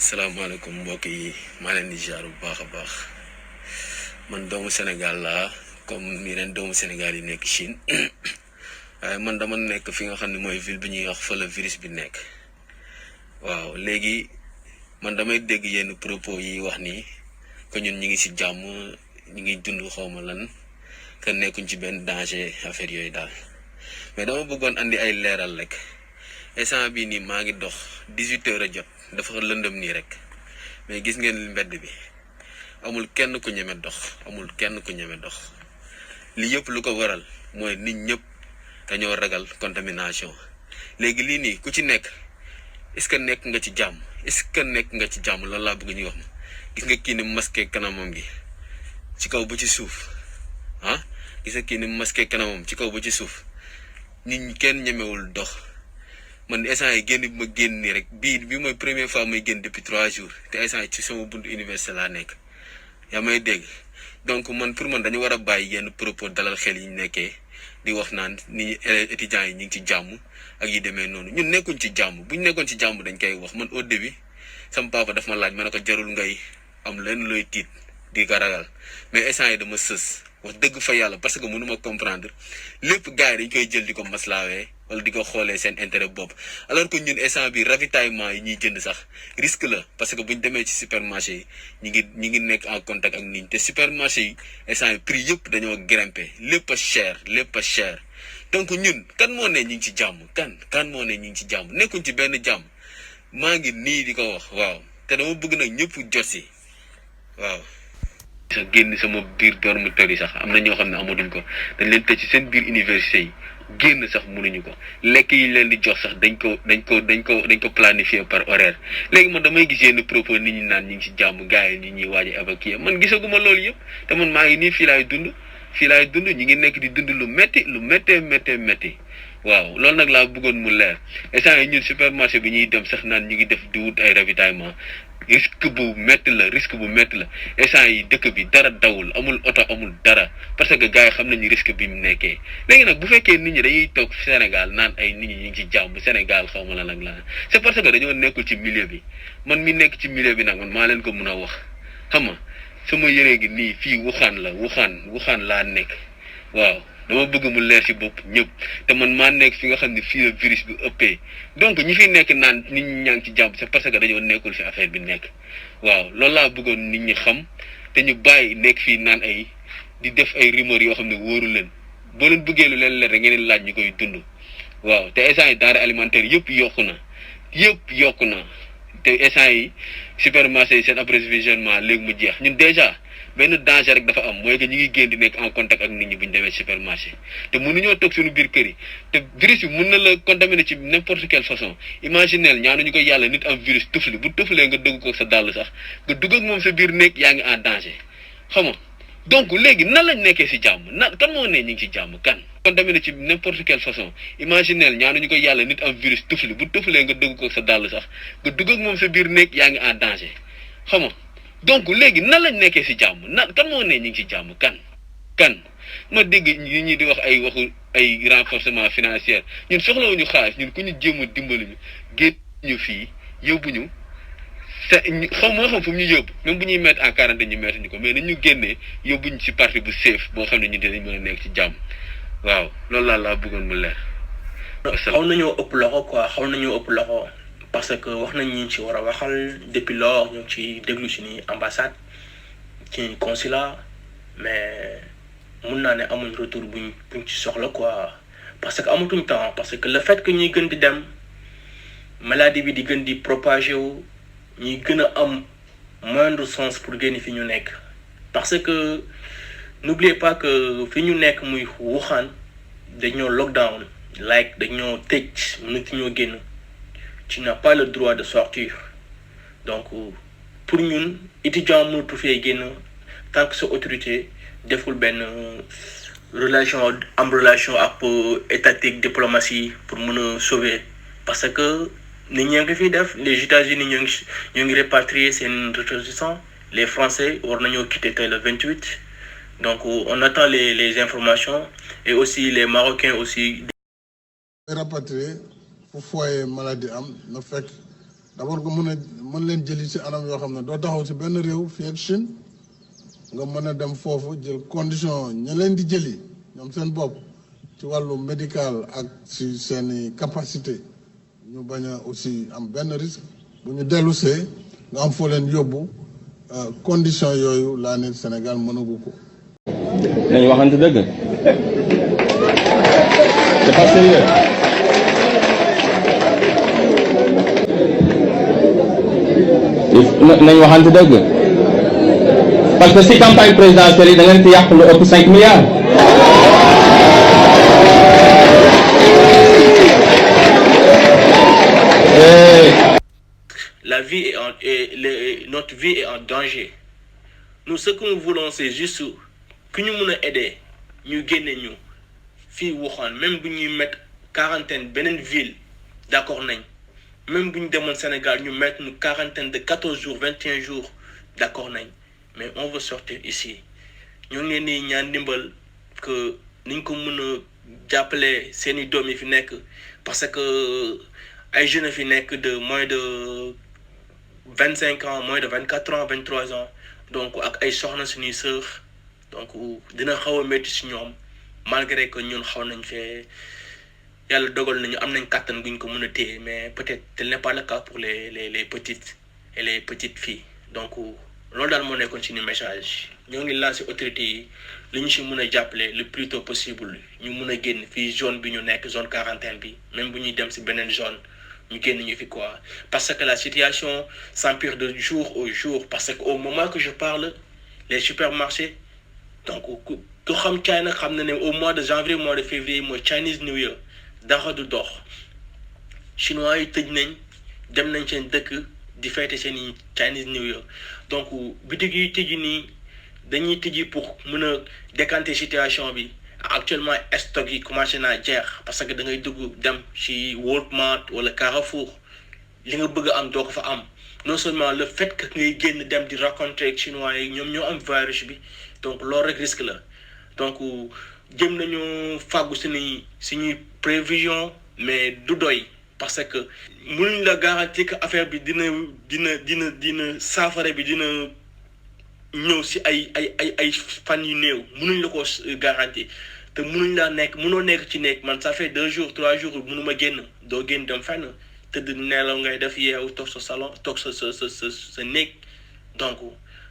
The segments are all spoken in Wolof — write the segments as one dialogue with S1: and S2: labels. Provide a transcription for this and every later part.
S1: salaamaaleykum mbokk yi maa leen di jaar bu baax a baax man doomu Sénégal laa comme yeneen doomu Sénégal yi nekk Chine waaye man dama nekk fi nga xam ne mooy ville bi ñuy wax fa la virus bi nekk waaw léegi man damay dégg yenn propos yi wax ni que ñun ñu ngi ci jàmm ñu ngi dund xawma lan que nekkuñ ci benn danger affaire yooyu daal mais dama bëggoon andi ay leeral rek instant bii nii maa ngi dox 18 heures a jot dafa lëndëm nii rek mais gis ngeen mbedd bi amul kenn ku ñeme dox li yëpp lu ko waral mooy nit ñëpp dañoo ragal contamination léegi lii nii ku ci nekk est-ce que nekk nga ci jàmm loolu laa bëgg ñuy wax ma gis nga kii ni masqué kanamam gi ci kaw ba ci suuf gis nga kii ni masqué kanamam ci kaw ba ci suuf nit ñi kenn ñemewul dox. man instant yi génn bi ma génn nii rek bi mooy première fois may génn depuis 3 jours te instant yi ci sama buntu université laa nekk yaa may dégg donc man pour man dañu war a bàyyi yenn propos dalal xel yi ñu nekkee di wax naan ni étudiants yi ñu ngi ci jàmm ak yi demee noonu ñun nekkuñ ci jàmm bu ñu nekkoon ci jàmm dañ koy wax man au début sama papa daf ma laaj ma ne ko jarul ngay am leen looy tiit di ko ragal mais instant yi dama sës wax dëgg fa yàlla parce que mënuma comprendre lépp gars yi dañ koy jël di ko maslaawee wala di ko xoolee seen intérêt bopp alors que ñun instant bi ravitaillement yi ñuy jënd sax risque la parce que buñ demee ci supermarché yi ñi ngi nekk en contact ak nit ñi te supermarché yi instant yi prix yëpp dañoo grimpé lépp a cher donc ñun kan moo ne ñi ngi ci jàmm kan moo ne ñi ngi ci jàmm nekkuñ ci benn jàmm maa ngi nii di ko wax waaw te dama bëgg nag ñëpp jot si waaw. sax génn sama biir dormitory yi sax am na ñoo xam ne amatuñ ko dañ leen tëj ci seen biir université yi génn sax mënuñu ko lekk yi leen di jox sax dañ ko planifier par horaire léegi man damay gis yenn propos nit ñi naan ñi ngi ci jàmm gars yi nit ñuy waaj a évacuer man gisaguma loolu yëpp te man maa ngi nii fii laay dund ñi ngi nekk di dund lu métti waaw loolu nag laa bëggoon mu leer instant yi ñun supermarché bi ñuy dem sax naan ñu ngi def di wut ay ravitaillement risque bu métti la instant yi dëkk bi dara dawul amul oto amul dara parce que gars yi xam nañu risque bi mu nekkee léegi nag bu fekkee nit ñi dañuy toog Sénégal naan ay nit ñi ñu ngi ci jàmm Sénégal xaw ma lan ak lan c'est parce que dañoo nekkul ci milieu bi man mi nekk ci milieu bi nag man maa leen ko mun a wax xam nga sama yëre gi nii fii Wuhan laa nekk waaw dama bëgg mu leer ci bopp ñëpp te man maa nekk fi nga xam ne fii la virus bi ëppee donc ñi fi nekk naan nit ñi ñaa ngi ci jàmm c'est parce que dañoo nekkul fi affaire bi nekk waaw loolu laa bëggoon nit ñi xam te ñu bàyyi nekk fii naan ay di def ay rumeurs yoo xam ne wóoru leen boo leen bëggee lu leen leer rek ngeen laaj ñu koy dund waaw te instant yi denrées alimentaires yëpp yokku na te instant yi supermarché yi seen approvisionnement léegi mu jeex ñun déjà benn danger rek dafa am mooy que ñu ngi génn di nekk en contact ak nit ñi bu ñu demee supermarché te mënuñoo toog suñu biir kër yi te virus bi mën na la contaminer ci n'importe quelle façon imaginel ñaanuñu ko yàlla nit am virus tufli bu tuflee nga dugg ko sa dàll sax nga dugg ak moom sa biir nekk yaa ngi en danger xam nga donc léegi nan lañ nekkee ci jàmm kan moo ne ñu ngi ci jàmm kan contaminé ci n'importe quelle façon imaginel ñaanuñu ko yàlla nit am virus tufli bu tuflee nga dugg ko sa dàll sax nga dugg ak moom sa biir nekk yaa ngi en danger xam nga donc léegi nan lañ nekkee ci jàmm kan moo ne ñu ngi ci jàmm kan ma dégg nit ñi di wax ay waxu ay renforcement financier ñun soxlawuñu xaalis ñun ku ñu jéem a dimbali ñu génn ñu fii yóbbuñu moo xam fu mu ñu yóbbu même bu ñuy mettre en quarantaine ñu mettre ñu ko mais nañ ñu génnee yóbbuñu ci parti bu safe boo xam ne ñu dinañ mën a nekk ci jàmm waaw loolu laa bëggoon mu leer.
S2: xaw nañoo ëpp loxo parce que wax nañ ñu ci war a waxal depuis lors ñu ngi ci déglu suñuy ambassade ci consulat mais mun naa ne amuñ retour buñ ci soxla quoi parce que amatuñ temps parce que le fait que ñuy gën di dem maladie bi di gën di propager wu ñuy gën a am moindre sens pour génn fi ñu nekk parce que n'oubliez pas que fi ñu nekk muy Wuhan dañoo lockdown dañoo tëj mënatuñoo génn. Tu n'as pas le droit de sortir donc pour ñun étudiant mënatu fee génn tant que sa autorité deful benn relation ak étatique diplomatie pour mën a sauver parce que nit ñi ngi fiy def les États-Unis ñoo ngi répatrier seen ressortissants les Français war nañoo quitter tey le 28 donc on attend les informations et aussi les Marocains aussi.
S3: Rapatrier fu foyer maladie am na fekk d'abord nga mën leen jëli ci anam yoo xam ne doo taxaw ci benn réew fii ak Chine nga mën a dem foofu jël condition ña leen di jëli ñoom seen bopp ci wàllu médical ak ci seeni capacité ñu bañ a aussi am benn risque bu ñu dellusee nga am foo leen yóbbu condition yooyu laa ne Sénégal mënagu ko.
S4: nañu waxante dëgg c'est pas sérieux. nañu waxante dëgg parce que si campagne présidentielle yi da ngeen fi yàq lu ëpp 5 milliards.
S2: La vie notre vie est en danger. Nous, ce que nous voulons, c'est juste que nous puissions aider, nous gagner nous. Fi Wuhan, même si nous mettons quarantaine, benen ville, d'accord, même si nous demandons au Sénégal, nous mettons une quarantaine de 14 jours, 21 jours, d'accord, mais on veut sortir ici. Nous avons que nous pouvons appeler ces domi fi nek parce que les jeunes fi nek de moins de 25 ans, moins de 24 ans, 23 ans, donc ak ay soxna suñuy sœur, donc dina xaw a métti ci ñoom malgré que ñun xaw nañ fee yàlla dogal nañu am nañ kàttan guñ ko mën a téye mais peut-être tel n'est pas le cas pour les petites et les petites filles. Donc loolu daal moo nekkoon ci ni message ñoo ngi lancé autorité yi li ñu ci mën a jàppale le plus tôt possible ñu mën a génn fii zone bi ñu nekk zone quarantaine bi même bu ñuy dem ci beneen zone ñu génn ñu fi quoi parce que la situation s'empire de jour au jour parce que au moment que je parle les supermarchés donc ku xam China xam na ne au mois de janvier mois de février mooy Chinese New Year dara du dox chinois yi tëj nañ dem nañ seen dëkk di fêter seen Chinese New Year donc bitig yi tëji nii dañuy tëji pour mën a décanter situation bi actuellement stock yi commencé naa jeex parce que da ngay dugg dem ci Walmart wala Carrefour li nga bëgg am doo ko fa am non seulement le fait que ngay génn dem di rencontrer chinois yi ñoom ñoo am virus bi donc loolu rek risque la donc jëm nañu fàggu suñuy prévision mais du doy parce que mënuñ la garantir que affaire bi dina saafara bi dina ñëw ci ay fan yu néew mënuñ la ko garantir te mënoo nekk ci nekk man ça fait 2 jours 3 jours mënuma génn doo génn dem fenn tëdd nelaw ngay def yeewu toog sa salon toog sa néeg donc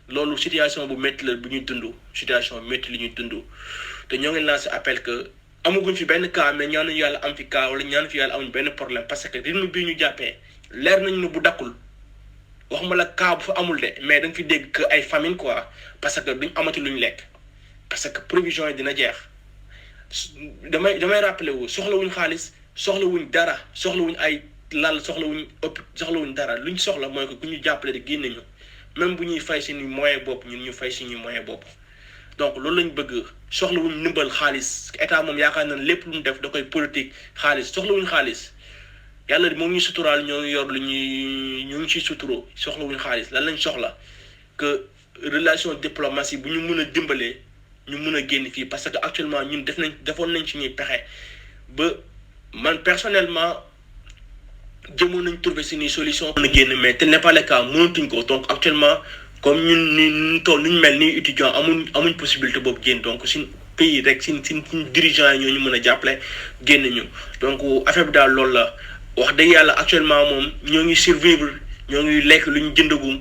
S2: loolu situation bu métti la bu ñuy dund situation métti li ñuy dund te ñoo ngi lancé appel que amaguñ fi benn cas mais ñaanuñu yàlla am fi cas wala ñaanu fi yàlla amuñ benn problème parce que rythme bii ñu jàppee leer nañu ne bu dakkul waxuma la cas bu fa amul de mais da nga fi dégg que ay famine quoi parce que duñ amati luñ lekk parce que provision yi dina jeex damay rappelé wu soxlawuñ xaalis soxlawuñ dara soxlawuñ ay lal soxlawuñ dara luñ soxla mooy que ku ñu jàppale de génne ñu même bu ñuy fay suñu moyen bopp ñun ñu fay suñu moyen bopp donc loolu lañ bëgg soxlawuñ ndimbal xaalis état moom yaakaar na lépp lu mu def da koy politique xaalis soxlawuñ xaalis yàlla moo ngi suturaal ñoo ngi yor lu ñu ngi ciy suturo soxlawuñ xaalis lan lañ soxla que relation diplomatie bu ñu mën a dimbalee ñu mën a génn fii parce que actuellement ñun defoon nañ ci ñuy pexe ba man personnellement jëmoon nañ trouver suñuy solution mën a génn mais tel n'est pas le cas mënatuñ ko donc actuellement comme ñun ñu toll ñu mel ni étudiant amuñ possibilité boobu génn donc suñ pays rek suñ dirigeants yi ñoo ñu mën a jàppale génn ñu donc affaire bi daal loolu la wax dëgg yàlla actuellement moom ñoo ngi survivre ñoo ngi lekk lu ñu jëndagum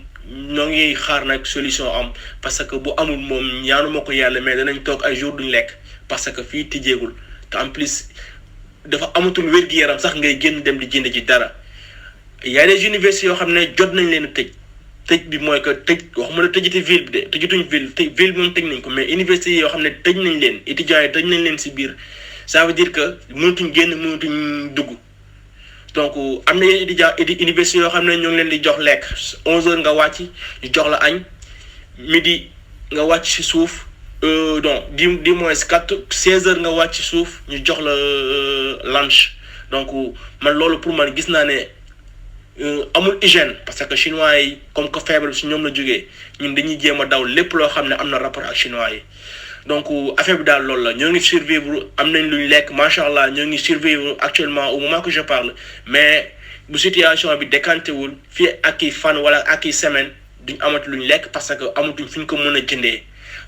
S2: ñoo ngi xaar nag solution am parce que bu amul moom ñaanu ma ko yàlla mais danañ toog ay jours duñ lekk parce que fii tijjeegul te en plus dafa amatul wér-gu-yaram sax ngay génn dem di jënd ci dara y a des universités yoo xam ne jot nañ leen a tëj bi mooy que tëj waxuma la tëjati ville bi de tëjatuñ ville moom tëj nañ ko mais universités yoo xam ne tëj nañ leen étudiants yi tëj nañ leen si biir ça veut dire que mënatuñ génn mënatuñ dugg donc am na yeneen étudiants universités yoo xam ne ñoo ngi leen di jox lekk 11h nga wàcc ñu jox la añ midi nga wàcc si suuf donc di moins 16h nga wàcc si suuf ñu jox la lunch donc man loolu pour man gis naa ne amul hygiène parce que chinois yi comme que feebar bi si ñoom la jógee ñun dañuy jéem a daw lépp loo xam ne am na rapport ak chinois yi donc affaire bi daal loolu la ñoo ngi survivre am nañ luñ lekk macha allah ñoo ngi survivre actuellement au moment que je parle mais bu situation bi décanté wul fii ak i fan wala ak i semaine duñ amati luñ lekk parce que amatuñ fi ñu ko mën a jëndee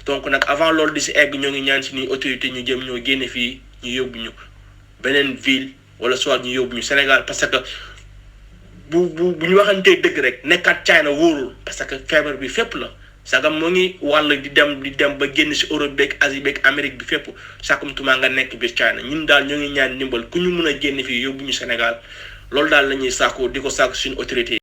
S2: donc nag avant loolu di si egg ñoo ngi ñaan si ni autorité ñu jëm ñoo génne fii ñu yóbbu ñu beneen ville wala soit ñu yóbbu ñu Sénégal parce que bu ñu waxantee dëgg rek nekkaat China wóorul parce que feebar bi fépp la sagam moo ngi wàll di dem ba génn si Europe beeg Asie beeg Amérique bi fépp sàkkamtumaa nga nekk biir China ñun daal ñoo ngi ñaan ndimbal ku ñu mën a génn fii yóbbu ñu Sénégal loolu daal la ñuy sàkku di ko sàkku suñu autorité